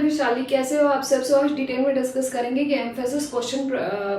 विशाली, कैसे हो आप सब? आज डिटेल में डिस्कस करेंगे कि एम्फेसिस क्वेश्चन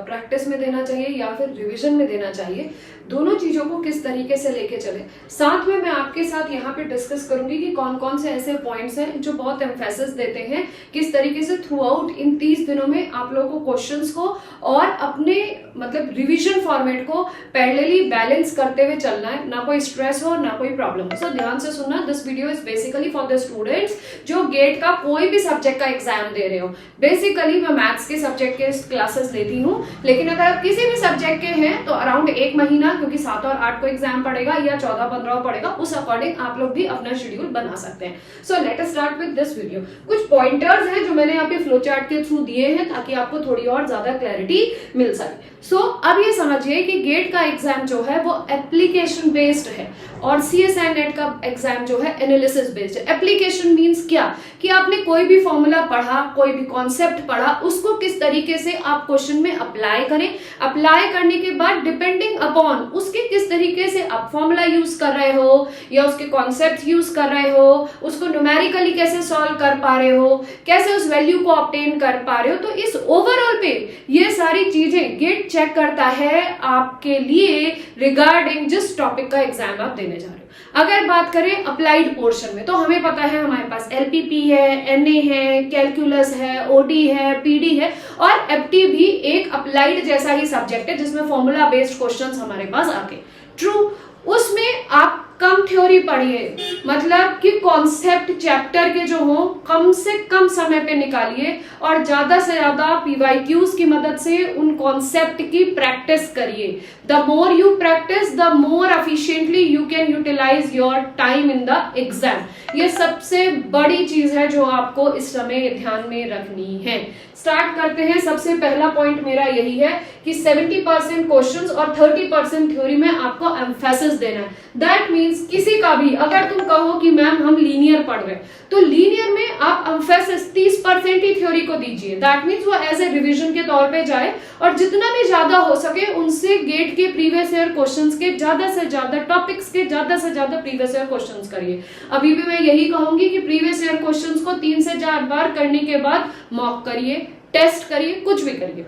प्रैक्टिस में देना चाहिए या फिर रिवीजन में देना चाहिए, दोनों चीजों को किस तरीके से लेके चले। साथ में मैं आपके साथ यहाँ पे डिस्कस करूंगी कि कौन कौन से ऐसे पॉइंट्स हैं जो बहुत एम्फेसिस देते हैं, किस तरीके से थ्रू आउट इन 30 दिनों में आप लोगों को क्वेश्चंस को और अपने मतलब रिवीजन फॉर्मेट को पैरेलली बैलेंस करते हुए चलना है, ना कोई स्ट्रेस हो ना कोई प्रॉब्लम हो। सो ध्यान से सुनना, this video is basically for the students जो गेट का कोई भी सब्जेक्ट का एग्जाम दे रहे हो। बेसिकली मैं मैथ्स के सब्जेक्ट के क्लासेस लेती हूँ, लेकिन अगर आप किसी भी सब्जेक्ट के हैं तो अराउंड 1 महीना, क्योंकि 7 और 8 को एग्जाम पड़ेगा या 14-15 पड़ेगा, उस अकॉर्डिंग आप लोग भी अपना शेड्यूल बना सकते हैं। So let us start with this video. कुछ पॉइंटर्स हैं जो मैंने यहाँ पे फ्लो चार्ट के थ्रू दिए हैं ताकि आपको थोड़ी और ज्यादा क्लैरिटी मिल सके। सो अब ये समझिए कि गेट का एग्जाम जो है वो एप्लीकेशन बेस्ड है और CSI नेट का एग्जाम जो है एनालिसिस बेस्ड है। एप्लीकेशन मींस क्या कि आपने कोई भी फॉर्मूला पढ़ा, कोई भी कॉन्सेप्ट पढ़ा, उसको किस तरीके से आप क्वेश्चन में अप्लाई करें, अप्लाई करने के बाद डिपेंडिंग अपॉन उसके किस तरीके से आप फॉर्मूला यूज कर रहे हो या उसके कॉन्सेप्ट यूज कर रहे हो, उसको न्यूमेरिकली कैसे सॉल्व कर पा रहे हो, कैसे उस वैल्यू को ऑब्टेन कर पा रहे हो। तो इस ओवरऑल पे ये सारी चीजें गेट चेक करता है आपके लिए रिगार्डिंग जिस टॉपिक का एग्जाम आप देने जा रहे हो। अगर बात करें अप्लाइड पोर्शन में, तो हमें पता है हमारे पास LPP है, NA है, कैलकुलस है, OD है, PD है और FT भी एक अप्लाइड जैसा ही सब्जेक्ट है जिसमें फॉर्मूला बेस्ड क्वेश्चंस हमारे पास आके ट्रू। उसमें आप कम थ्योरी पढ़िए, मतलब कि कॉन्सेप्ट चैप्टर के जो हो कम से कम समय पे निकालिए और ज्यादा से ज्यादा PYQs की मदद से उन कॉन्सेप्ट की प्रैक्टिस करिए। The more you practice the more efficiently you can utilise your time in the exam. ये सबसे बड़ी चीज है जो आपको इस समय ध्यान में रखनी है। स्टार्ट करते हैं। सबसे पहला पॉइंट मेरा यही है कि 70% क्वेश्चंस और 30% थ्योरी में आपको एम्फेसिस देना है। दैट मीन्स किसी का भी अगर तुम कहो कि मैम हम लीनियर पढ़ रहे हैं, तो लीनियर में आप एम्फेसिस 30% ही थ्योरी को दीजिए। दैट मीन्स वो एज ए रिविजन के तौर पे जाए और जितना भी ज्यादा हो सके उनसे गेट के प्रीवियस ईयर क्वेश्चंस के ज्यादा से ज्यादा टॉपिक्स के ज्यादा से ज्यादा प्रीवियस ईयर क्वेश्चंस करिए। अभी भी मैं यही कहूंगी कि प्रीवियस ईयर क्वेश्चंस को 3 से 4 बार करने के बाद मॉक करिए, टेस्ट करिए, कुछ भी करिए,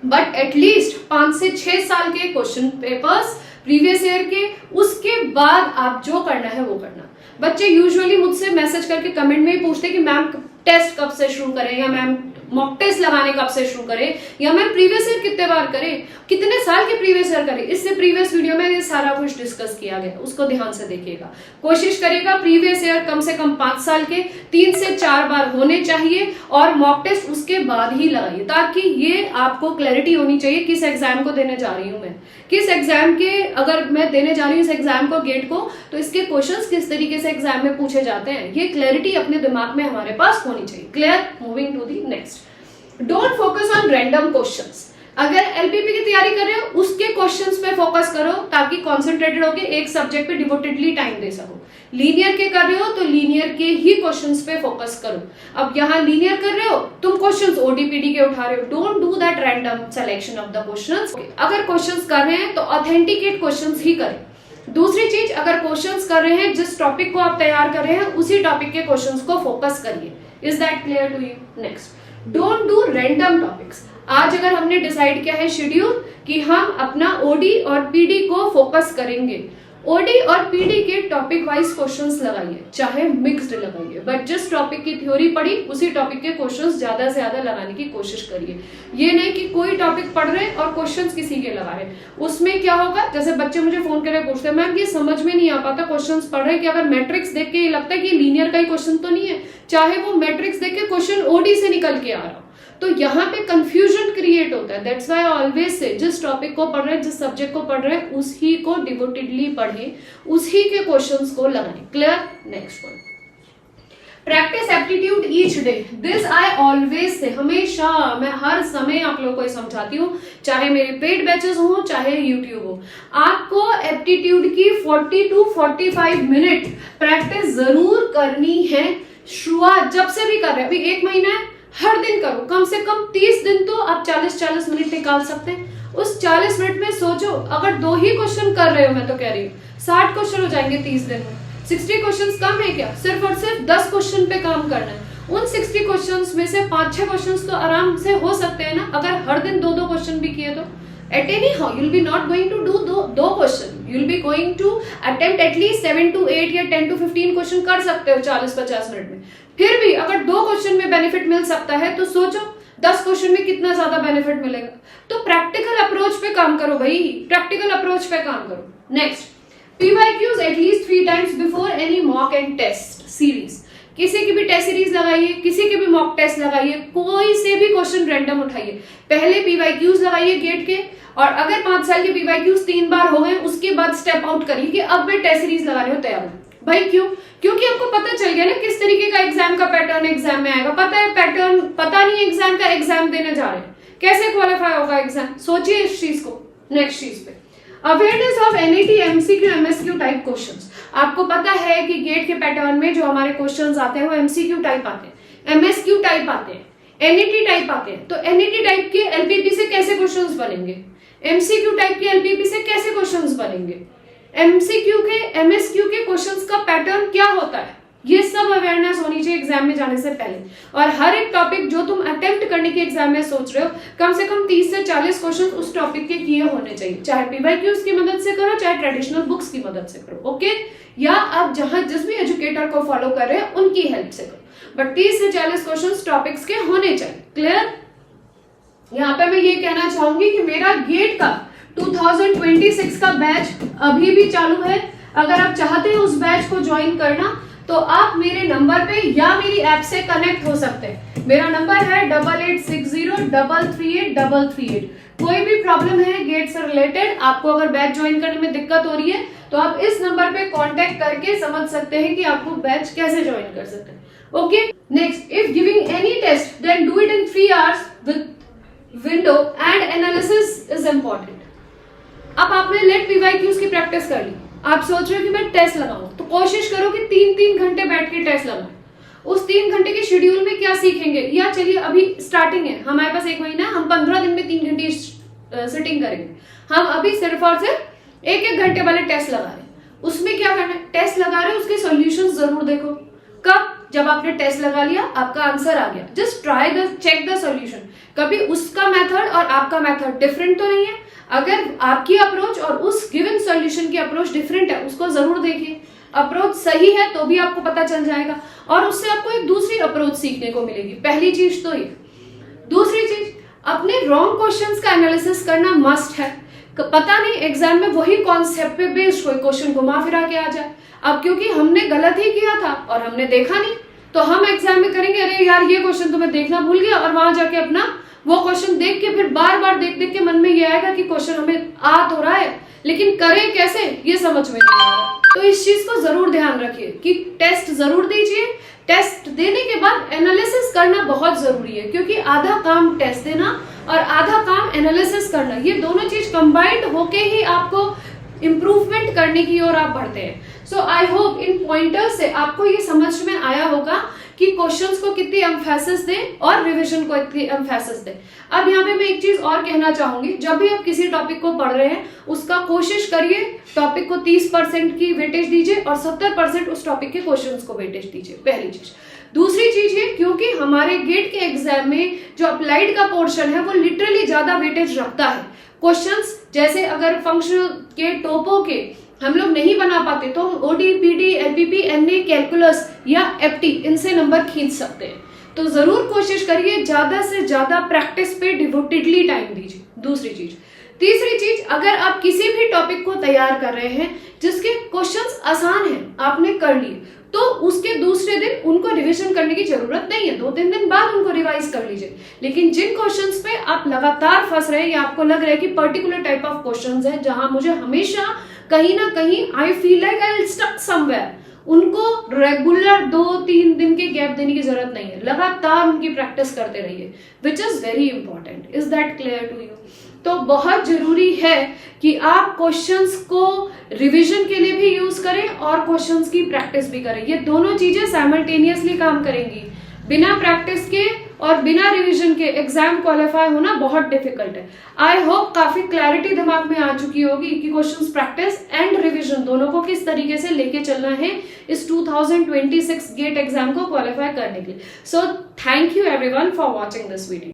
बट एटलीस्ट 5 से 6 साल के क्वेश्चन पेपर्स प्रीवियस ईयर के, उसके बाद आप जो करना है वो करना। बच्चे यूजुअली मुझसे मैसेज करके कमेंट में ही पूछते कि मैम टेस्ट कब से शुरू करें, या मैम मॉक टेस्ट लगाने कब से शुरू करें, या मैम प्रीवियस ईयर कितने बार करें, कितने साल के प्रीवियस ईयर करें। इससे प्रीवियस वीडियो में ये सारा कुछ डिस्कस किया गया, उसको ध्यान से देखिएगा। कोशिश करिएगा प्रीवियस ईयर कम से कम 5 साल के 3 से 4 बार होने चाहिए और मॉक टेस्ट उसके बाद ही लगाइए, ताकि ये आपको क्लैरिटी होनी चाहिए किस एग्जाम को देने जा रही हूं मैं, किस एग्जाम के अगर मैं देने जा रही हूँ इस एग्जाम को गेट को, तो इसके क्वेश्चंस किस तरीके से एग्जाम में पूछे जाते हैं, ये क्लैरिटी अपने दिमाग में हमारे पास होनी चाहिए। Clear? Moving to the next. Don't focus on random questions. अगर LPP की तैयारी कर रहे हो उसके क्वेश्चंस पे फोकस करो ताकि कॉन्सेंट्रेटेड होकर एक सब्जेक्ट पे डिवोटेडली टाइम दे सको। लीनियर के कर रहे हो तो लीनियर के ही क्वेश्चंस पे फोकस करो। अब यहाँ लीनियर कर रहे हो, तुम क्वेश्चंस OD-PD के उठा रहे हो, don't do that random selection of the questions. अगर क्वेश्चंस कर रहे हैं तो ऑथेंटिकेट क्वेश्चंस ही करें। दूसरी चीज, अगर क्वेश्चंस कर रहे हैं जिस टॉपिक को आप तैयार कर रहे हैं उसी टॉपिक के क्वेश्चंस को फोकस करिए। Is that clear to you? Next, don't do random topics. आज अगर हमने डिसाइड किया है शेड्यूल कि हम अपना OD और PD को फोकस करेंगे, OD और PD के टॉपिक वाइज क्वेश्चंस लगाइए, चाहे मिक्स्ड लगाइए, बट जिस टॉपिक की थ्योरी पढ़ी उसी टॉपिक के क्वेश्चंस ज्यादा से ज्यादा लगाने की कोशिश करिए। ये नहीं कि कोई टॉपिक पढ़ रहे और क्वेश्चंस किसी के लगा रहे। उसमें क्या होगा, जैसे बच्चे मुझे फोन करके पूछते हैं मैम ये समझ में नहीं आ पाता, क्वेश्चंस पढ़ रहे कि अगर मैट्रिक्स देख के ये लगता है कि लीनियर का ही क्वेश्चन तो नहीं है, चाहे वो मैट्रिक्स देख के क्वेश्चन OD से निकल के आ रहा हो, तो यहाँ पे कंफ्यूजन क्रिएट होता है। That's why I always say जिस टॉपिक को पढ़ रहे हैं, जिस सब्जेक्ट को पढ़ रहे हैं, उसी को डिवोटेडली पढ़ें, उसी के क्वेश्चंस को लगाएं। Clear? Next point, practice aptitude each day. This I always say, हमेशा मैं हर समय आप लोगों को समझाती हूँ, चाहे मेरे पेड बैचेस हो चाहे यूट्यूब हो, आपको एप्टीट्यूड की 40 to 45 मिनट प्रैक्टिस जरूर करनी है। शुरुआत जब से भी कर रहे हैं, अभी 1 महीना है, हर दिन करो, कम से कम 30 दिन तो आप 40-40 मिनट निकाल सकते हैं। उस 40 मिनट में सोचो, अगर 2 ही क्वेश्चन कर रहे हो, मैं तो कह रही हूँ 60 क्वेश्चन हो जाएंगे 30 दिन में। 60 क्वेश्चन कम है क्या? सिर्फ और सिर्फ 10 क्वेश्चन पे काम करना है। उन 60 क्वेश्चंस में से 5-6 क्वेश्चंस तो आराम से हो सकते हैं ना, अगर हर दिन 2-2 क्वेश्चन भी किए तो। At any how you'll be not going to do दो question, you'll be going to attempt at least 7 to 8 या 10 to 15 क्वेश्चन कर सकते हो 40-50 मिनट में। फिर भी अगर 2 क्वेश्चन में बेनिफिट मिल सकता है तो सोचो 10 क्वेश्चन में कितना ज्यादा बेनिफिट मिलेगा। तो प्रैक्टिकल अप्रोच पे काम करो भाई, प्रैक्टिकल अप्रोच पे काम करो। Next, PYQs at least 3 times before any mock and test series। किसी की भी टेस्ट सीरीज लगाइए, किसी के भी मॉक टेस्ट लगाइए, कोई से भी क्वेश्चन रैंडम उठाइए, पहले PYQs लगाइए गेट के, और अगर 5 साल के PYQs 3 बार हो गए उसके बाद स्टेप आउट करिए कि अब मैं टेस्ट सीरीज लगाने को तैयार हूं भाई। क्यों? क्योंकि आपको पता चल गया ना किस तरीके का एग्जाम का पैटर्न एग्जाम में आएगा। पता है पैटर्न, पता नहीं एग्जाम का, एग्जाम देने जा रहे हैं, कैसे क्वालिफाई होगा एग्जाम, सोचिए इस चीज को। नेक्स्ट चीज पे, awareness of NET MCQ MSQ type questions. आपको पता है कि गेट के पैटर्न में जो हमारे क्वेश्चंस आते हैं वो MCQ टाइप आते हैं, MSQ टाइप आते हैं, NET टाइप आते हैं। तो NET टाइप के LPP से कैसे क्वेश्चंस बनेंगे, MCQ टाइप के LPP से कैसे क्वेश्चंस बनेंगे, MCQ के MSQ के क्वेश्चंस का पैटर्न क्या होता है, ये सब अवेयरनेस होनी चाहिए एग्जाम में जाने से पहले। और हर एक टॉपिक जो तुम अटेम्प्ट करने की एग्जाम में सोच रहे हो, कम से कम 30 से 40 क्वेश्चन उस टॉपिक के किए होने चाहिए, चाहे PYQs की मदद से करो, चाहे ट्रेडिशनल बुक्स की मदद से करो, ओके, या आप जहां जिस भी एजुकेटर को फॉलो कर रहे हैं उनकी हेल्प से करो, बट 30 से 40 क्वेश्चन टॉपिक्स के होने चाहिए। क्लियर? यहाँ पे मैं ये कहना चाहूंगी कि मेरा गेट का 2026 का बैच अभी भी चालू है। अगर आप चाहते हैं उस बैच को ज्वाइन करना तो आप मेरे नंबर पे या मेरी ऐप से कनेक्ट हो सकते हैं। मेरा नंबर है 8860338338। कोई भी प्रॉब्लम है गेट से रिलेटेड, आपको अगर बैच ज्वाइन करने में दिक्कत हो रही है तो आप इस नंबर पे कांटेक्ट करके समझ सकते हैं कि आपको बैच कैसे ज्वाइन कर सकते हैं, okay. Next, if giving any test then do it in 3 hours with window and analysis is important. अब आपने लेट PYQs की प्रैक्टिस कर ली, आप सोच रहे हो कि मैं टेस्ट लगाऊं, तो कोशिश करो कि 3-3 घंटे बैठ के टेस्ट लगाओ। उस 3 घंटे के शेड्यूल में क्या सीखेंगे, या चलिए अभी स्टार्टिंग है, हमारे पास 1 महीना, हम 15 दिन में 3 घंटे सिटिंग करेंगे। हम अभी सिर्फ और सिर्फ 1-1 घंटे वाले टेस्ट लगा रहे हैं। उसमें क्या करना है, टेस्ट लगा रहे हो उसके सॉल्यूशंस जरूर देखो। कब? जब आपने टेस्ट लगा लिया, आपका आंसर आ गया, just try the check the solution. कभी उसका मेथड और आपका मेथड डिफरेंट तो नहीं है? अगर आपकी अप्रोच और उस गिवन सॉल्यूशन की अप्रोच डिफरेंट है, उसको जरूर देखिए। अप्रोच सही है तो भी आपको पता चल जाएगा और उससे आपको एक दूसरी अप्रोच सीखने को मिलेगी। पहली चीज तो ये। दूसरी चीज, अपने रॉन्ग क्वेश्चंस का एनालिसिस करना मस्ट है। पता नहीं एग्जाम में वही कॉन्सेप्ट पे बेस्ड कोई क्वेश्चन घुमा फिरा के आ जाए। अब क्योंकि हमने गलत ही किया था और हमने देखा नहीं, तो हम एग्जाम में करेंगे अरे यार ये क्वेश्चन तो मैं देखना भूल गया, और वहां जाके अपना वो क्वेश्चन देख के फिर बार बार देख देख के मन में ये आएगा कि क्वेश्चन हमें आ तो रहा है लेकिन करें कैसे ये समझ में नहीं आ रहा। तो इस चीज को जरूर ध्यान रखिए कि टेस्ट जरूर दीजिए। टेस्ट देने के बाद एनालिसिस करना बहुत जरूरी है, क्योंकि आधा काम टेस्ट देना और आधा काम एनालिसिस करना, ये दोनों चीज कंबाइंड होके ही आपको इंप्रूवमेंट करने की ओर आप बढ़ते हैं। सो आई होप इन पॉइंटर्स से आपको ये समझ में आया होगा कि क्वेश्चंस को कितनी एम्फेसिस दें और रिवीजन को कितनी एम्फेसिस दें। अब यहाँ पे मैं एक चीज और कहना चाहूंगी, जब भी आप किसी टॉपिक को पढ़ रहे हैं उसका कोशिश करिए टॉपिक को 30% की वेटेज दीजिए और 70% उस टॉपिक के क्वेश्चंस को वेटेज दीजिए, पहली चीज। दूसरी चीज है, क्योंकि हमारे गेट के एग्जाम में जो अप्लाइड का पोर्शन है वो लिटरली ज्यादा वेटेज रखता है। क्वेश्चंस जैसे अगर फंक्शनल के, टोपो के हम लोग नहीं बना पाते तो हम OD, PD, LPP, NA, calculus या FT इनसे नंबर खींच सकते हैं। तो जरूर कोशिश करिए ज्यादा से ज्यादा प्रैक्टिस पे डिवोटेडली टाइम दीजिए। दूसरी चीज। तीसरी चीज, अगर आप किसी भी टॉपिक को तैयार कर रहे हैं जिसके क्वेश्चंस आसान हैं, आपने कर लिए, तो उसके दूसरे दिन उनको रिवीजन करने की जरूरत नहीं है, 2-3 दिन बाद उनको रिवाइज कर लीजिए। लेकिन जिन क्वेश्चंस पे आप लगातार फंस रहे हैं या आपको लग रहा है कि पर्टिकुलर टाइप ऑफ क्वेश्चंस हैं जहां मुझे हमेशा कहीं ना कहीं I feel like I will stuck somewhere, उनको रेगुलर 2-3 दिन के गैप देने की जरूरत नहीं है, लगातार उनकी प्रैक्टिस करते रहिए, which is very important. Is that clear to you? तो बहुत जरूरी है कि आप क्वेश्चंस को रिवीजन के लिए भी यूज करें और क्वेश्चंस की प्रैक्टिस भी करें। ये दोनों चीजें साइमल्टेनियसली काम करेंगी। बिना प्रैक्टिस के और बिना रिवीजन के एग्जाम क्वालिफाई होना बहुत डिफिकल्ट है। आई होप काफी क्लैरिटी दिमाग में आ चुकी होगी कि क्वेश्चंस प्रैक्टिस एंड रिवीजन दोनों को किस तरीके से लेके चलना है इस 2026 गेट एग्जाम को क्वालिफाई करने के लिए। So thank you everyone for watching this video.